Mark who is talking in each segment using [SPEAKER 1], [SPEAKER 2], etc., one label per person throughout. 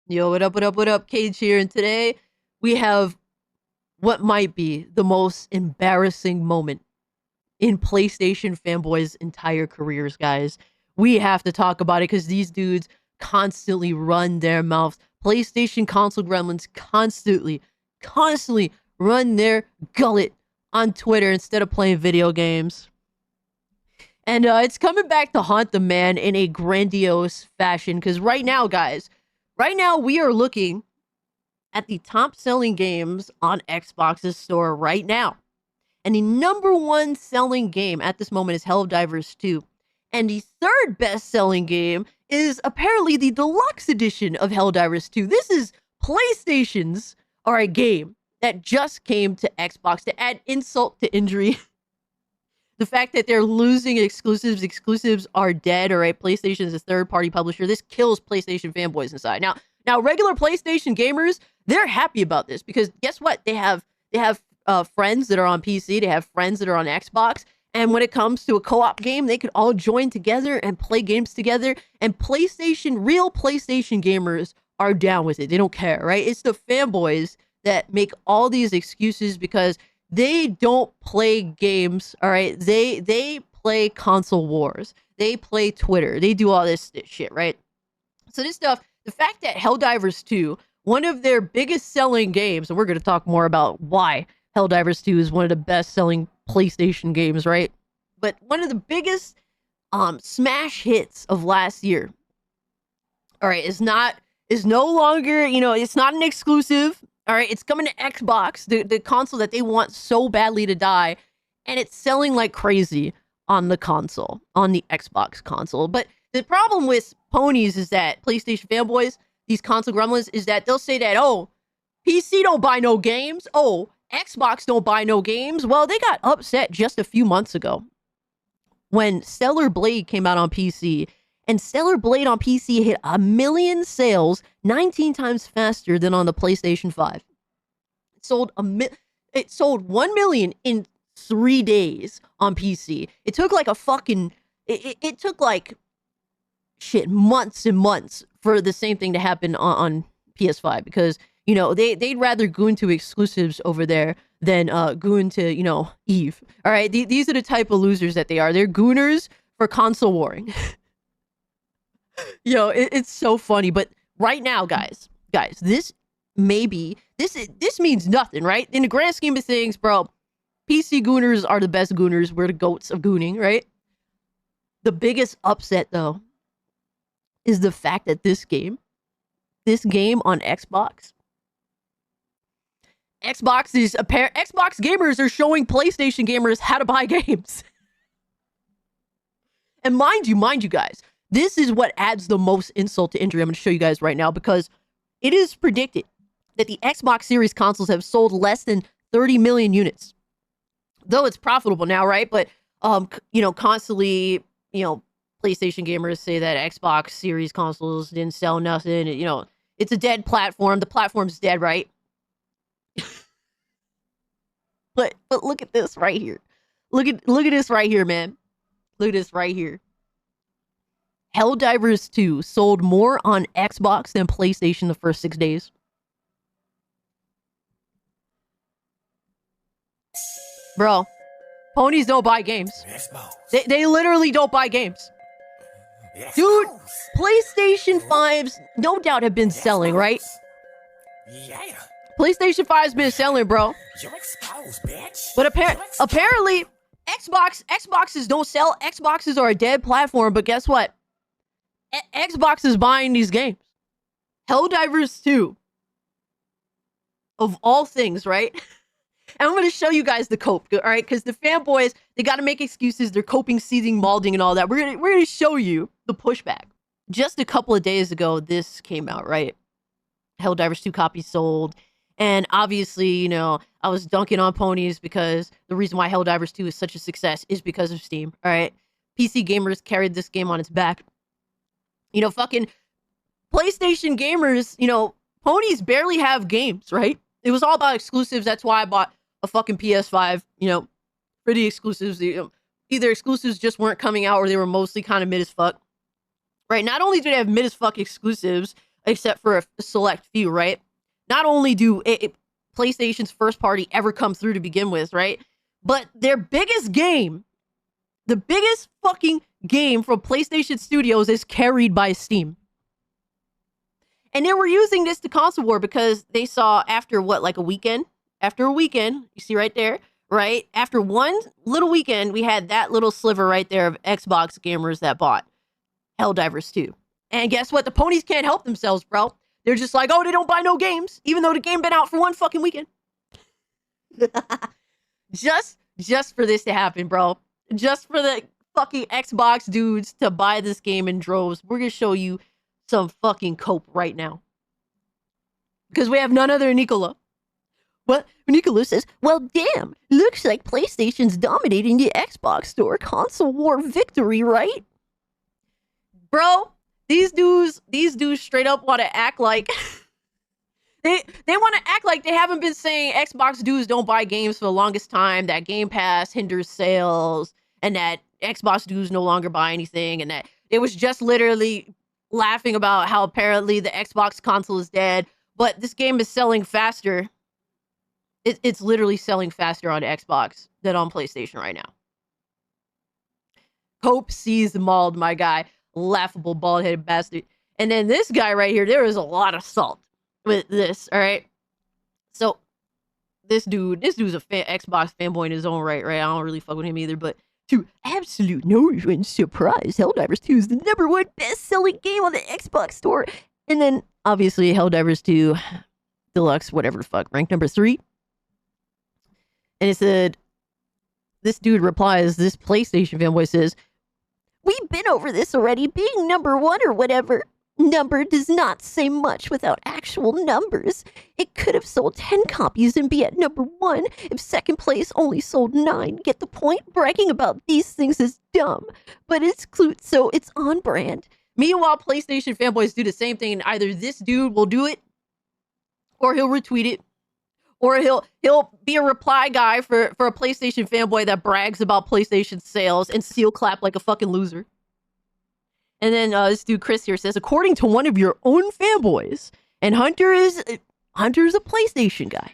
[SPEAKER 1] Yo, what up, what up, what up? Cage here, and today we have what might be the most embarrassing moment in PlayStation fanboys' entire careers, guys. We have to talk about it because these dudes constantly run their mouths. PlayStation console gremlins constantly run their gullet on Twitter instead of playing video games. And it's coming back to haunt the man in a grandiose fashion because right now, guys, right now we are looking at the top selling games on Xbox's store right now. And the number one selling game at this moment is Helldivers 2. And the third best selling game is apparently the deluxe edition of Helldivers 2. This is PlayStation's or a game that just came to Xbox to add insult to injury. The fact that they're losing exclusives are dead. All right, PlayStation is a third-party publisher. This kills PlayStation fanboys inside. Now, regular PlayStation gamers, they're happy about this because guess what? They have friends that are on PC. They have friends that are on Xbox. And when it comes to a co-op game, they could all join together and play games together. And real PlayStation gamers are down with it. They don't care, right? It's the fanboys that make all these excuses because they don't play games, all right? They play console wars. They play Twitter. They do all this shit, right? So this stuff, the fact that Helldivers 2, one of their biggest selling games, and we're going to talk more about why Helldivers 2 is one of the best selling PlayStation games, right? But one of the biggest smash hits of last year, all right, is no longer, it's not an exclusive. All right, it's coming to Xbox, the console that they want so badly to die, and it's selling like crazy on the console, on the Xbox console. But the problem with ponies is that PlayStation fanboys, these console gremlins, is that they'll say that, oh, PC don't buy no games. Oh, Xbox don't buy no games. Well, they got upset just a few months ago when Stellar Blade came out on PC. And Stellar Blade on PC hit 1 million sales 19 times faster than on the PlayStation 5. It sold 1 million in 3 days on PC. It took like it took like months and months for the same thing to happen on PS5 because they'd rather goon to exclusives over there than goon to Eve. All right, these are the type of losers that they are. They're gooners for console warring. It's so funny. But right now, guys, this means nothing, right? In the grand scheme of things, bro, PC gooners are the best gooners. We're the goats of gooning, right? The biggest upset, though, is the fact that this game on Xbox gamers are showing PlayStation gamers how to buy games. And mind you, guys, this is what adds the most insult to injury. I'm going to show you guys right now because it is predicted that the Xbox Series consoles have sold less than 30 million units. Though it's profitable now, right? But, constantly, PlayStation gamers say that Xbox Series consoles didn't sell nothing. It's a dead platform. The platform's dead, right? But look at this right here. Look at this right here, man. Look at this right here. Helldivers 2 sold more on Xbox than PlayStation the first 6 days. Bro, ponies don't buy games. They literally don't buy games. Dude, PlayStation 5s no doubt have been selling, right?
[SPEAKER 2] Yeah.
[SPEAKER 1] PlayStation 5's been selling, bro.
[SPEAKER 2] You're exposed, bitch.
[SPEAKER 1] But apparently, Xboxes don't sell. Xboxes are a dead platform, but guess what? Xbox is buying these games. Helldivers 2. Of all things, right? And I'm going to show you guys the cope, all right? Because the fanboys, they got to make excuses. They're coping, seething, malding, and all that. We're gonna show you the pushback. Just a couple of days ago, this came out, right? Helldivers 2 copies sold. And obviously, I was dunking on ponies because the reason why Helldivers 2 is such a success is because of Steam, all right? PC gamers carried this game on its back. Fucking PlayStation gamers, ponies barely have games, right? It was all about exclusives. That's why I bought a fucking PS5, for the exclusives. Either exclusives just weren't coming out or they were mostly kind of mid as fuck, right? Not only do they have mid as fuck exclusives, except for a select few, right? Not only do PlayStation's first party ever come through to begin with, right? But their biggest game, the biggest fucking game from PlayStation Studios is carried by Steam. And they were using this to console war because they saw after what, like a weekend? After a weekend, you see right there, right? After one little weekend, we had that little sliver right there of Xbox gamers that bought Helldivers 2. And guess what? The ponies can't help themselves, bro. They're just like, oh, they don't buy no games, even though the game been out for one fucking weekend. just for this to happen, bro. Just for the fucking Xbox dudes to buy this game in droves. We're gonna show you some fucking cope right now. Because we have none other than Nicola. What? Nicola says, well, damn, looks like PlayStation's dominating the Xbox store. Console war victory, right? Bro, these dudes straight up want to act like they want to act like they haven't been saying Xbox dudes don't buy games for the longest time, that Game Pass hinders sales, and that Xbox dudes no longer buy anything, and that it was just literally laughing about how apparently the Xbox console is dead, but this game is selling faster. It's literally selling faster on Xbox than on PlayStation right now. Cope sees mauled, my guy. Laughable bald-headed bastard. And then this guy right here, there is a lot of salt with this, all right? So this dude's a Xbox fanboy in his own right? I don't really fuck with him either, but to absolute no one's surprise, Helldivers 2 is the #1 best-selling game on the Xbox store. And then, obviously, Helldivers 2 Deluxe, whatever the fuck, ranked number 3. And it said, this dude replies, this PlayStation fanboy says, we've been over this already, being #1 or whatever. Number does not say much without actual numbers. It could have sold 10 copies and be at #1 if second place only sold 9. Get the point? Bragging about these things is dumb, but it's so it's on brand. Meanwhile, PlayStation fanboys do the same thing, and either this dude will do it, or he'll retweet it, or he'll be a reply guy for a PlayStation fanboy that brags about PlayStation sales and seal clap like a fucking loser. And then this dude Chris here says, according to one of your own fanboys, and Hunter's a PlayStation guy,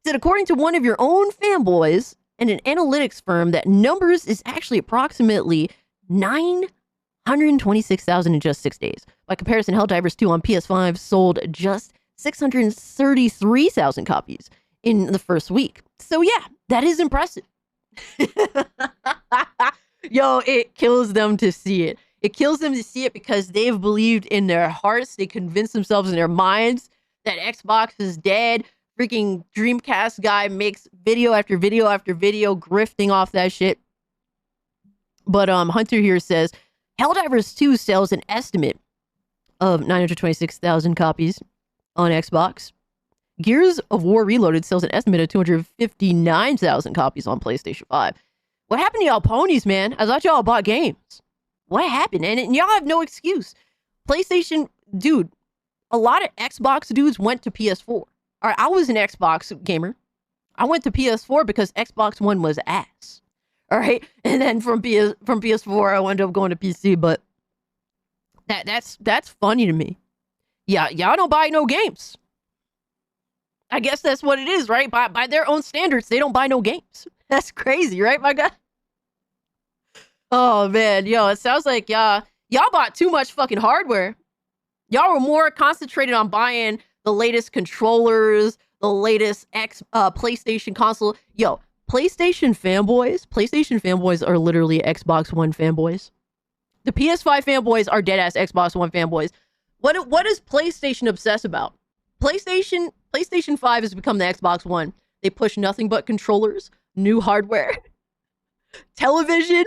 [SPEAKER 1] said according to one of your own fanboys and an analytics firm that numbers is actually approximately 926,000 in just 6 days. By comparison, Helldivers 2 on PS5 sold just 633,000 copies in the first week. So yeah, that is impressive. Yo, it kills them to see it. It kills them to see it because they've believed in their hearts. They convince themselves in their minds that Xbox is dead. Freaking Dreamcast guy makes video after video after video grifting off that shit. But Hunter here says, Helldivers 2 sells an estimate of 926,000 copies on Xbox. Gears of War Reloaded sells an estimate of 259,000 copies on PlayStation 5. What happened to y'all ponies, man? I thought y'all bought games. What happened? And y'all have no excuse. PlayStation, dude, a lot of Xbox dudes went to PS4. All right, I was an Xbox gamer. I went to PS4 because Xbox One was ass. All right, and then from PS4, I wound up going to PC. But that's funny to me. Yeah, y'all don't buy no games. I guess that's what it is, right? By their own standards, they don't buy no games. That's crazy, right, my guy? Oh, man. Yo, it sounds like y'all bought too much fucking hardware. Y'all were more concentrated on buying the latest controllers, the latest PlayStation console. Yo, PlayStation fanboys are literally Xbox One fanboys. The PS5 fanboys are dead-ass Xbox One fanboys. What is PlayStation obsessed about? PlayStation 5 has become the Xbox One. They push nothing but controllers, new hardware, television,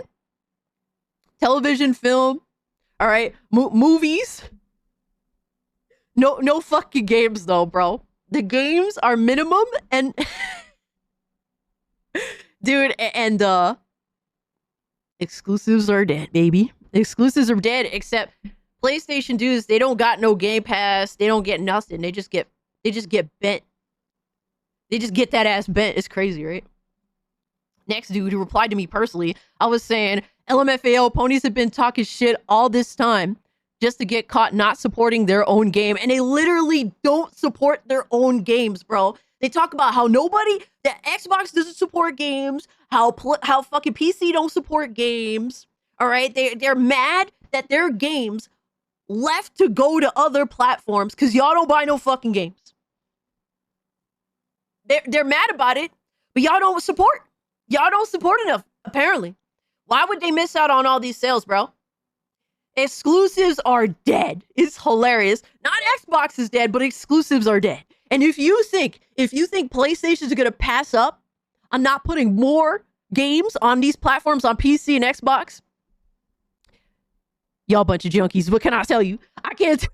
[SPEAKER 1] film, all right, movies. No fucking games though, bro. The games are minimum and dude, and exclusives are dead, baby. Exclusives are dead, except PlayStation dudes, they don't got no Game Pass. They don't get nothing. They just get bent. They just get that ass bent. It's crazy, right? Next dude who replied to me personally, I was saying, LMFAO ponies have been talking shit all this time. just to get caught not supporting their own game. And they literally don't support their own games, bro. They talk about how that Xbox doesn't support games, how fucking PC don't support games. All right, they're mad that their games left to go to other platforms because y'all don't buy no fucking games. They're mad about it, but y'all don't support. Y'all don't support enough, apparently. Why would they miss out on all these sales, bro? Exclusives are dead. It's hilarious. Not Xbox is dead, but exclusives are dead. And if you think PlayStation is going to pass up on not putting more games on these platforms on PC and Xbox, y'all a bunch of junkies. What can I tell you? I can't.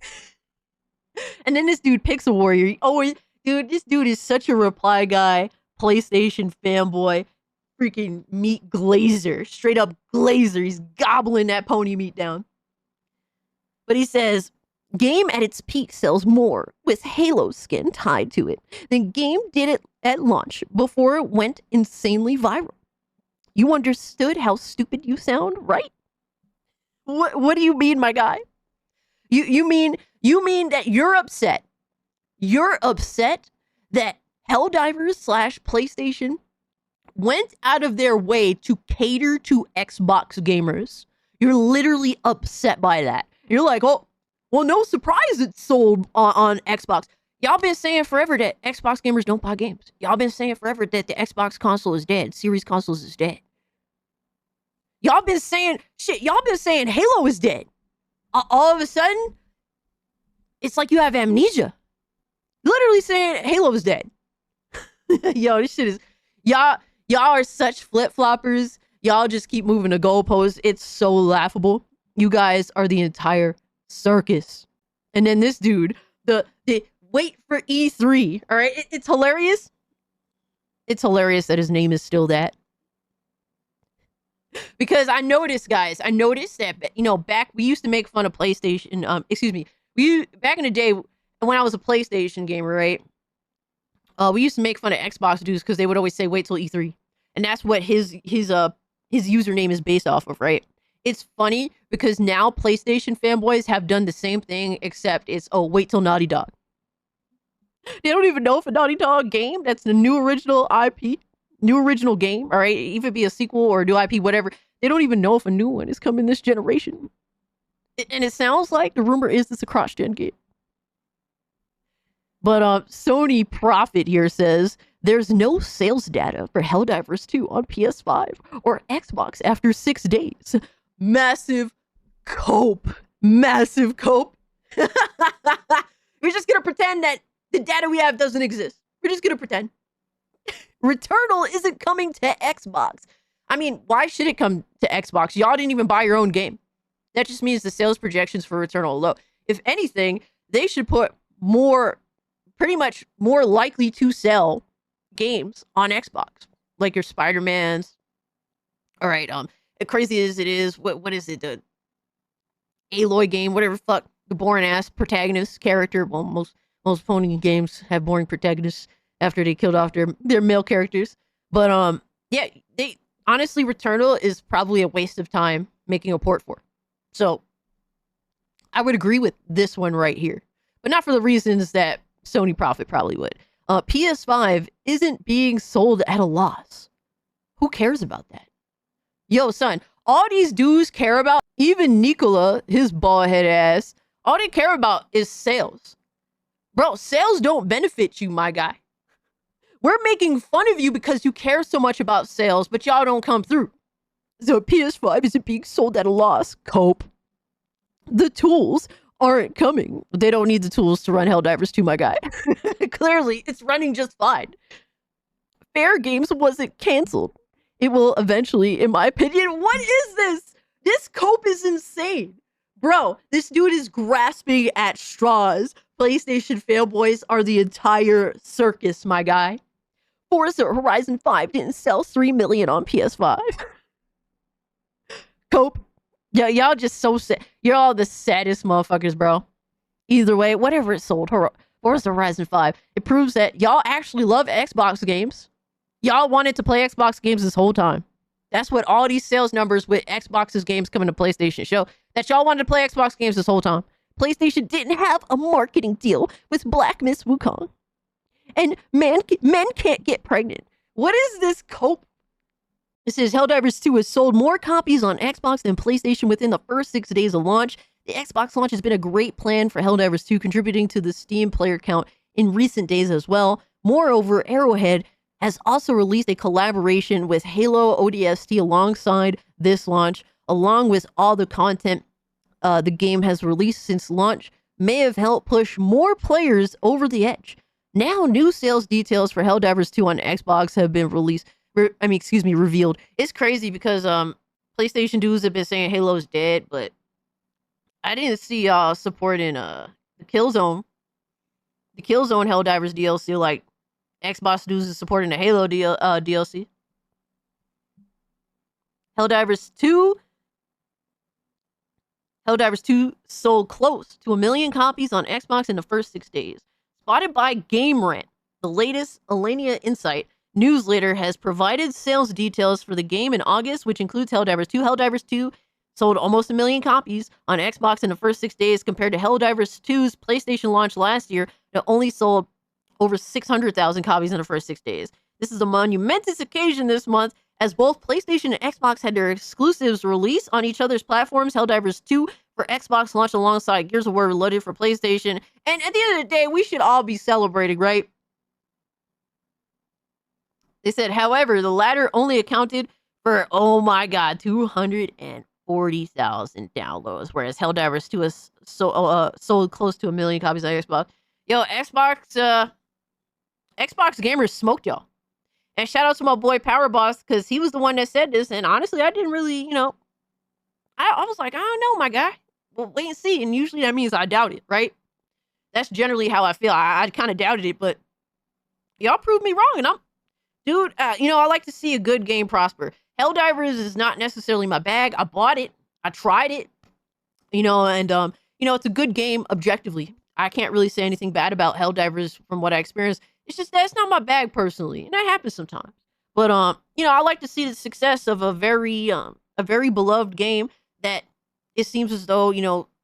[SPEAKER 1] And then this dude, Pixel Warrior. Oh, dude, this dude is such a reply guy, PlayStation fanboy, freaking meat glazer, straight up glazer. He's gobbling that pony meat down. But he says, game at its peak sells more with Halo skin tied to it than game did it at launch before it went insanely viral. You understood how stupid you sound, right? What do you mean, my guy? You mean that you're upset? You're upset that Helldivers / PlayStation went out of their way to cater to Xbox gamers. You're literally upset by that. You're like, oh, well, no surprise it's sold on Xbox. Y'all been saying forever that Xbox gamers don't buy games. Y'all been saying forever that the Xbox console is dead. Series consoles is dead. Y'all been saying Halo is dead. All of a sudden, it's like you have amnesia. Literally saying Halo is dead. Yo, this shit is... Y'all are such flip-floppers. Y'all just keep moving the goalposts. It's so laughable. You guys are the entire circus. And then this dude, the wait for E3. All right, it's hilarious. It's hilarious that his name is still that. Because I noticed, guys, that, you know, back, we used to make fun of PlayStation, back in the day, when I was a PlayStation gamer, right? We used to make fun of Xbox dudes because they would always say, wait till E3. And that's what his username is based off of, right? It's funny because now PlayStation fanboys have done the same thing, except it's, oh, wait till Naughty Dog. They don't even know if a Naughty Dog game, that's the new original IP, new original game, all right? Even be a sequel or a new IP, whatever. They don't even know if a new one is coming this generation. And it sounds like the rumor is it's a cross-gen game. But Sony Profit here says, there's no sales data for Helldivers 2 on PS5 or Xbox after 6 days. Massive cope. Massive cope. We're just going to pretend that the data we have doesn't exist. We're just going to pretend. Returnal isn't coming to Xbox. I mean, why should it come to Xbox? Y'all didn't even buy your own game. That just means the sales projections for Returnal are low. If anything, they should put pretty much more likely to sell games on Xbox, like your Spider-Mans. All right, crazy as it is, what is it? The Aloy game, whatever fuck, the boring ass protagonist character. Well, most pony games have boring protagonists after they killed off their male characters. But yeah, they honestly, Returnal is probably a waste of time making a port for. So I would agree with this one right here, but not for the reasons that Sony Profit probably would. PS5 isn't being sold at a loss. Who cares about that? Yo, son, all these dudes care about, even Nikola, his bald head ass, all they care about is sales. Bro, sales don't benefit you, my guy. We're making fun of you because you care so much about sales, but y'all don't come through. So PS5 isn't being sold at a loss. Cope. The tools aren't coming. They don't need the tools to run Helldivers 2, my guy. Clearly, it's running just fine. Fair Games wasn't canceled. It will eventually, in my opinion. What is this? This cope is insane. Bro, this dude is grasping at straws. PlayStation fanboys are the entire circus, my guy. Forza Horizon 5 didn't sell 3 million on PS5. Cope. Yeah, y'all just so sad. You're all the saddest motherfuckers, bro. Either way, whatever it sold, Forza Horizon 5, it proves that y'all actually love Xbox games. Y'all wanted to play Xbox games this whole time. That's what all these sales numbers with Xbox's games coming to PlayStation show. that y'all wanted to play Xbox games this whole time. PlayStation didn't have a marketing deal with Black Miss Wukong. And men can't get pregnant. What is this cope? It says Helldivers 2 has sold more copies on Xbox than PlayStation within the first 6 days of launch. The Xbox launch has been a great plan for Helldivers 2, contributing to the Steam player count in recent days as well. Moreover, Arrowhead has also released a collaboration with Halo ODST alongside this launch, along with all the content the game has released since launch, may have helped push more players over the edge. Now, new sales details for Helldivers 2 on Xbox have been revealed. It's crazy because PlayStation dudes have been saying Halo's dead, but I didn't see y'all supporting the Killzone Helldivers DLC like Xbox dudes is supporting the Halo DLC. Helldivers 2 sold close to 1 million copies on Xbox in the first 6 days. Spotted by Game Rant, the latest Alenia Insight newsletter has provided sales details for the game in August, which includes Helldivers 2. Helldivers 2 sold almost 1 million copies on Xbox in the first 6 days compared to Helldivers 2's PlayStation launch last year that only sold over 600,000 copies in the first 6 days. This is a monumentous occasion this month as both PlayStation and Xbox had their exclusives released on each other's platforms. Helldivers 2 for Xbox launched alongside Gears of War Reloaded for PlayStation. And at the end of the day, we should all be celebrating, right? They said, however, the latter only accounted for, oh my god, 240,000 downloads, whereas Helldivers 2 has sold close to 1 million copies on Xbox. Yo, Xbox gamers smoked y'all. And shout out to my boy Power Boss, because he was the one that said this. And honestly, I didn't really, I was like, I don't know, my guy. Well, wait and see. And usually that means I doubt it, right? That's generally how I feel. I kind of doubted it, but y'all proved me wrong. And I like to see a good game prosper. Helldivers is not necessarily my bag. I bought it. I tried it. It's a good game objectively. I can't really say anything bad about Helldivers from what I experienced. It's just that's not my bag personally, and that happens sometimes. But I like to see the success of a very beloved game that it seems as though,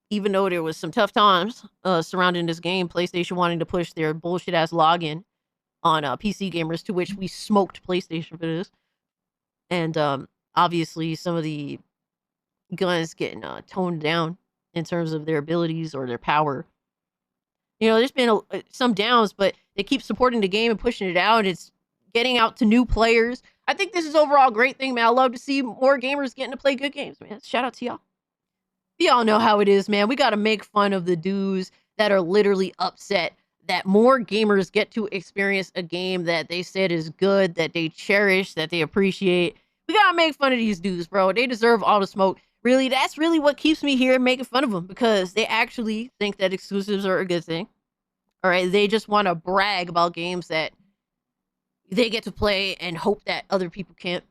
[SPEAKER 1] even though there was some tough times surrounding this game, PlayStation wanting to push their bullshit ass login on PC gamers, to which we smoked PlayStation for this, and obviously some of the guns getting toned down in terms of their abilities or their power. There's been some downs, but they keep supporting the game and pushing it out. It's getting out to new players. I think this is overall a great thing, man. I love to see more gamers getting to play good games, man. Shout out to y'all. Y'all know how it is, man. We got to make fun of the dudes that are literally upset that more gamers get to experience a game that they said is good, that they cherish, that they appreciate. We got to make fun of these dudes, bro. They deserve all the smoke. Really, that's really what keeps me here making fun of them, because they actually think that exclusives are a good thing. All right, they just want to brag about games that they get to play and hope that other people can't.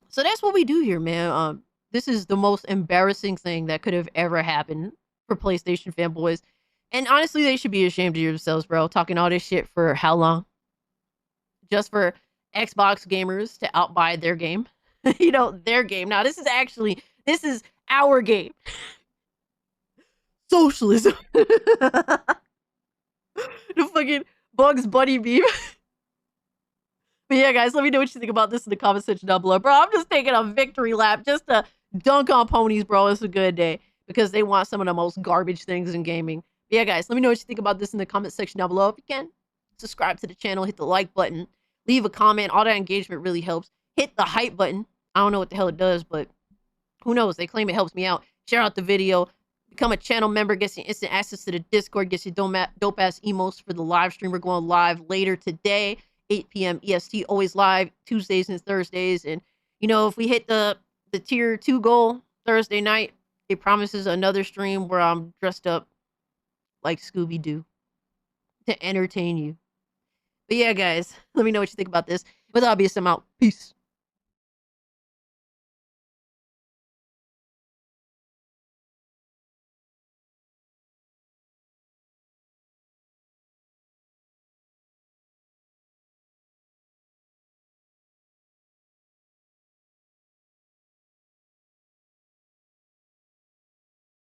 [SPEAKER 1] So that's what we do here, man. This is the most embarrassing thing that could have ever happened for PlayStation fanboys. And honestly, they should be ashamed of themselves, bro. Talking all this shit for how long? Just for Xbox gamers to outbuy their game. Their game. Now, this is our game. Socialism. The fucking Bugs Bunny meme. But yeah, guys, let me know what you think about this in the comment section down below. Bro, I'm just taking a victory lap just to dunk on ponies, bro. It's a good day because they want some of the most garbage things in gaming. But yeah, guys, let me know what you think about this in the comment section down below. If you can, subscribe to the channel, hit the like button, leave a comment. All that engagement really helps. Hit the hype button. I don't know what the hell it does, but who knows? They claim it helps me out. Share out the video. Become a channel member. Gets you instant access to the Discord. Gets you dope-ass emotes for the live stream. We're going live later today, 8 p.m. EST. Always live Tuesdays and Thursdays. And, if we hit the tier 2 goal Thursday night, it promises another stream where I'm dressed up like Scooby-Doo to entertain you. But yeah, guys, let me know what you think about this. With Obvious, I'm out. Peace.